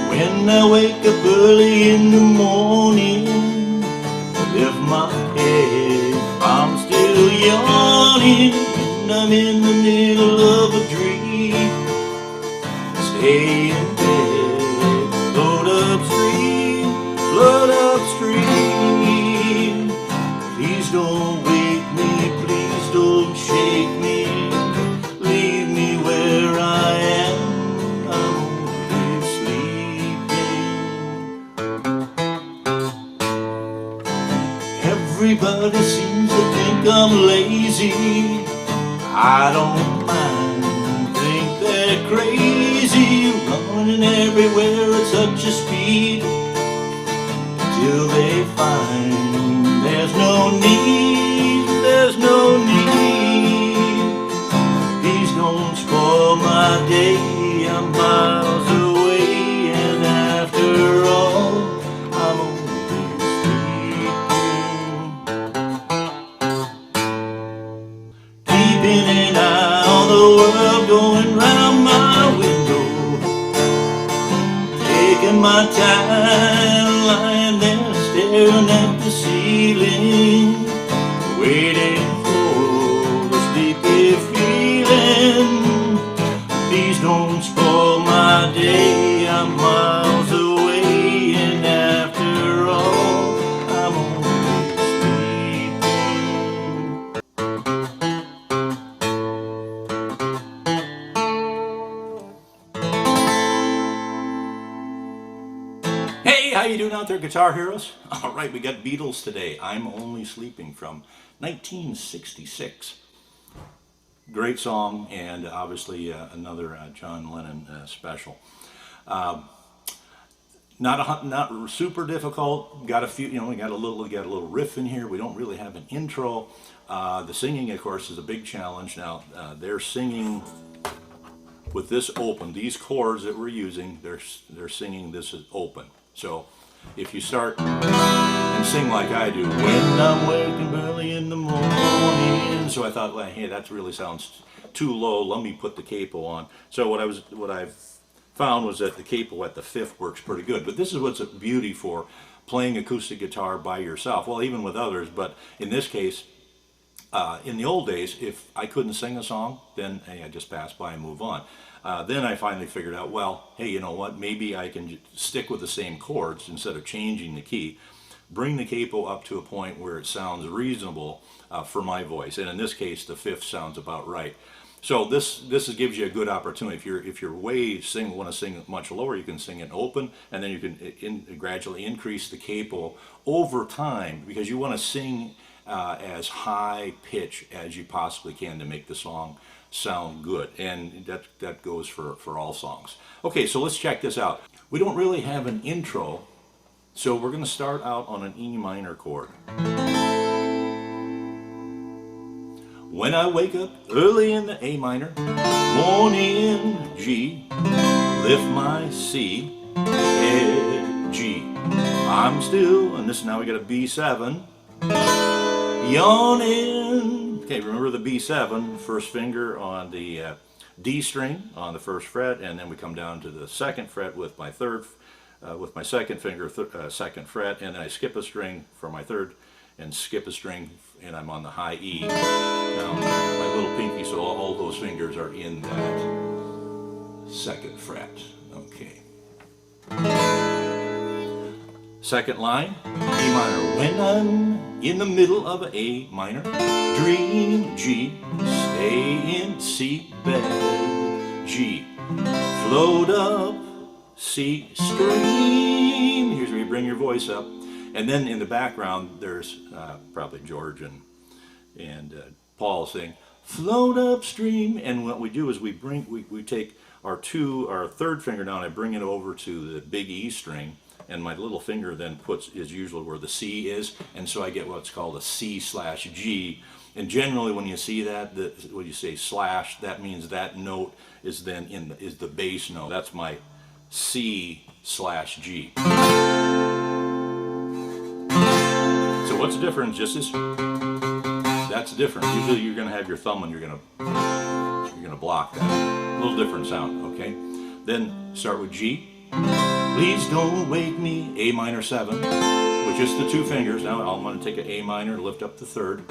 When I wake up early in the morning, lift my head, I'm still yawning. And I'm in the middle of a dream. Stay in bed, float upstream, float upstream. Please don't wake me, please don't shake me, leave me where I am, I'm only sleeping. Everybody seems to think I'm lazy, I don't mind, think they're crazy, running everywhere at such a speed, till they find there's no need, there's no need. Please don't spoil my day, I'm miles away, and after all, I'm only sleeping. Keeping an eye on the world going round my window, taking my time, lying there staring at the ceiling, waiting for the sleepy feeling. Please don't spoil my day, I'm miles away, and after all, I'm only sleeping. Hey, how you doing out there, Guitar Heroes? All right, we got Beatles today. I'm Only Sleeping from 1966. Great song, and obviously another John Lennon special. Not super difficult. Got a few, we got a little riff in here. We don't really have an intro. The singing, of course, is a big challenge. Now they're singing with this open. These chords that we're using, they're singing this is open. So if you start and sing like I do, when I'm waking early in the morning. So I thought, well, hey, that really sounds too low. Let me put the capo on. So what I've found was that the capo at the fifth works pretty good. But this is what's a beauty for playing acoustic guitar by yourself. Well, even with others, but in this case, in the old days, if I couldn't sing a song, then hey, I just pass by and move on. Then I finally figured out, well, hey, you know what? Maybe I can stick with the same chords instead of changing the key. Bring the capo up to a point where it sounds reasonable for my voice, and in this case, the fifth sounds about right. So this gives you a good opportunity. If you're want to sing much lower, you can sing it open, and then you can gradually increase the capo over time, because you want to sing as high pitch as you possibly can to make the song sound good, and that goes for all songs. Okay, so let's check this out. We don't really have an intro, so we're going to start out on an E minor chord. When I wake up early in the A minor, morning G, lift my C, F, G. I'm still, and this now we got a B7, yawning. Okay, remember the B7, first finger on the D string on the first fret, and then we come down to the second fret with my second finger, second fret, and then I skip a string for my third, and skip a string, and I'm on the high E. Now, my little pinky, so all those fingers are in that second fret. Okay. Second line, E minor. When I'm in the middle of an A minor, dream G, stay in C, bed G, float up C, stream. Here's where you bring your voice up. And then in the background, there's probably George and Paul saying, float upstream. And what we do is we take our third finger down, I bring it over to the big E string, and my little finger then is usually where the C is, and so I get what's called a C/G. And generally when you see that, when you say slash, that means that note is then is the bass note. That's my C/G. So what's the difference? Just this. That's different. Usually you're going to have your thumb and you're going to block that. A little different sound, okay? Then start with G. Please don't wake me, A minor 7, with just the two fingers. Now I'm going to take an A minor, lift up the third.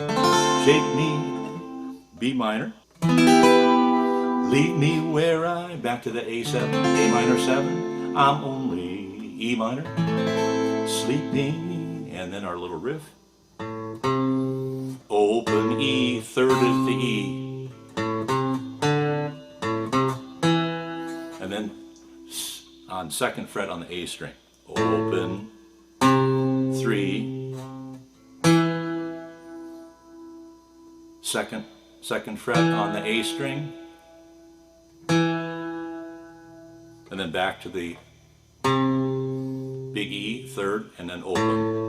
Shake me, B minor. Leave me where I, back to the A7, A minor 7. I'm only E minor, sleeping, and then our little riff. Open E, third is the E. And then on second fret on the A string. Open, 3, second fret on the A string, and then back to the big E, third, and then open.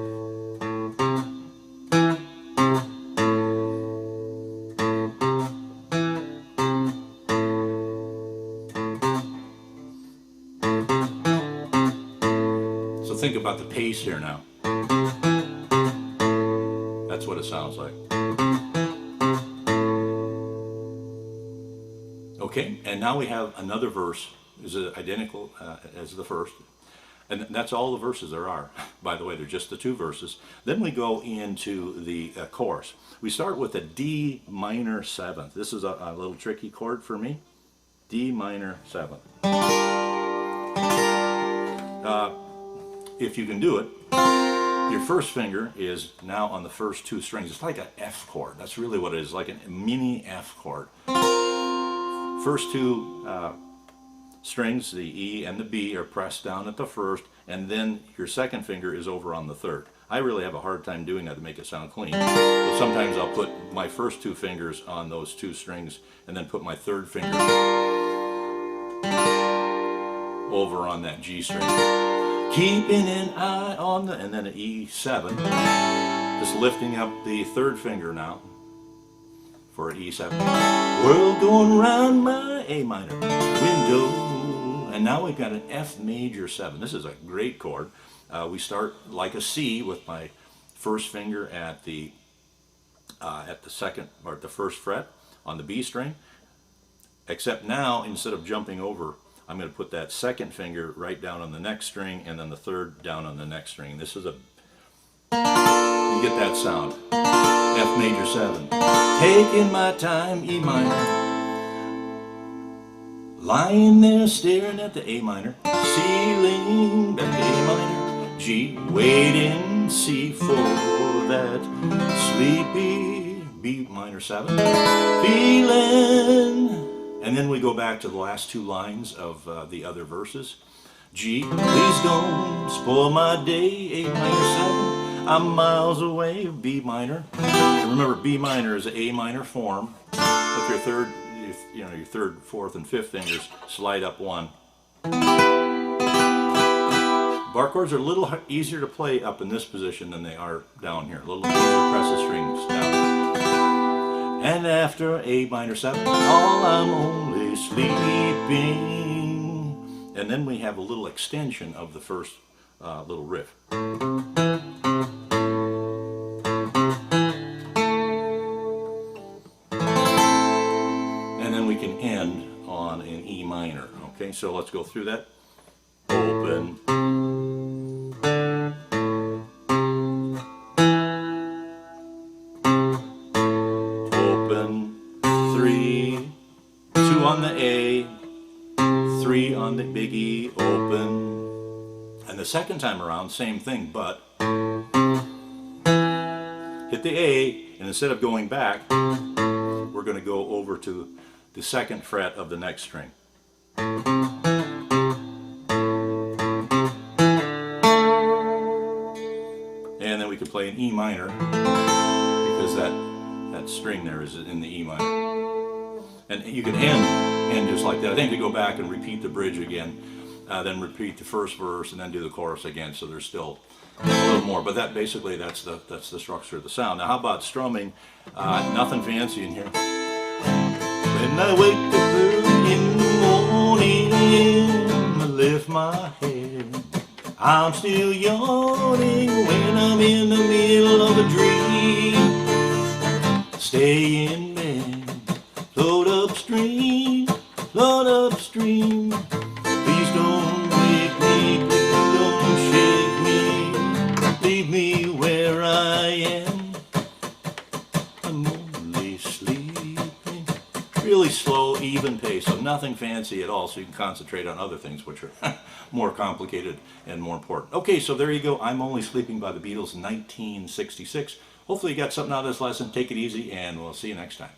So think about the pace here now. That's what it sounds like. Okay, and now we have another verse. Is identical as the first. And that's all the verses there are. By the way, they're just the two verses. Then we go into the chorus. We start with a D minor 7th. This is a little tricky chord for me. D minor 7th. If you can do it, your first finger is now on the first two strings. It's like an F chord. That's really what it is, like a mini F chord. First two strings, the E and the B, are pressed down at the first, and then your second finger is over on the third. I really have a hard time doing that to make it sound clean. So sometimes I'll put my first two fingers on those two strings and then put my third finger over on that G string. Keeping an eye on the, and then an E7. Just lifting up the third finger now for an E7. World going round my A minor window. And now we've got an F major 7. This is a great chord. We start like a C with my first finger at the second or the first fret on the B string. Except now, instead of jumping over, I'm going to put that second finger right down on the next string, and then the third down on the next string. This is a, you get that sound. F major 7. Taking my time, E minor. Lying there staring at the A minor, ceiling, back to A minor, G, waiting, C for that sleepy B minor 7, feeling, and then we go back to the last two lines of the other verses. G, please don't spoil my day, A minor 7, I'm miles away, B minor. And remember, B minor is an A minor form with your third, your third, fourth, and fifth fingers slide up one. Bar chords are a little easier to play up in this position than they are down here. A little easier to press the strings down. And after A minor 7, all I'm only sleeping. And then we have a little extension of the first little riff. End on an E minor. Okay, so let's go through that. Open. Open. 3. 2 on the A. 3 on the big E. Open. And the second time around, same thing, but hit the A, and instead of going back, we're going to go over to the second fret of the next string. And then we can play an E minor because that string there is in the E minor. And you can end just like that. I think you go back and repeat the bridge again, then repeat the first verse and then do the chorus again, so there's still a little more. But that basically that's the structure of the sound. Now how about strumming? Nothing fancy in here. When I wake up early in the morning, I lift my head. I'm still yawning when I'm in the middle of a dream. Stay in bed, float upstream, float upstream. Please don't wake me, please a.m. I'm only sleeping. Really slow, even pace, so nothing fancy at all, so you can concentrate on other things which are more complicated and more important. Okay, so there you go. I'm Only Sleeping by the Beatles, 1966. Hopefully you got something out of this lesson. Take it easy, and we'll see you next time.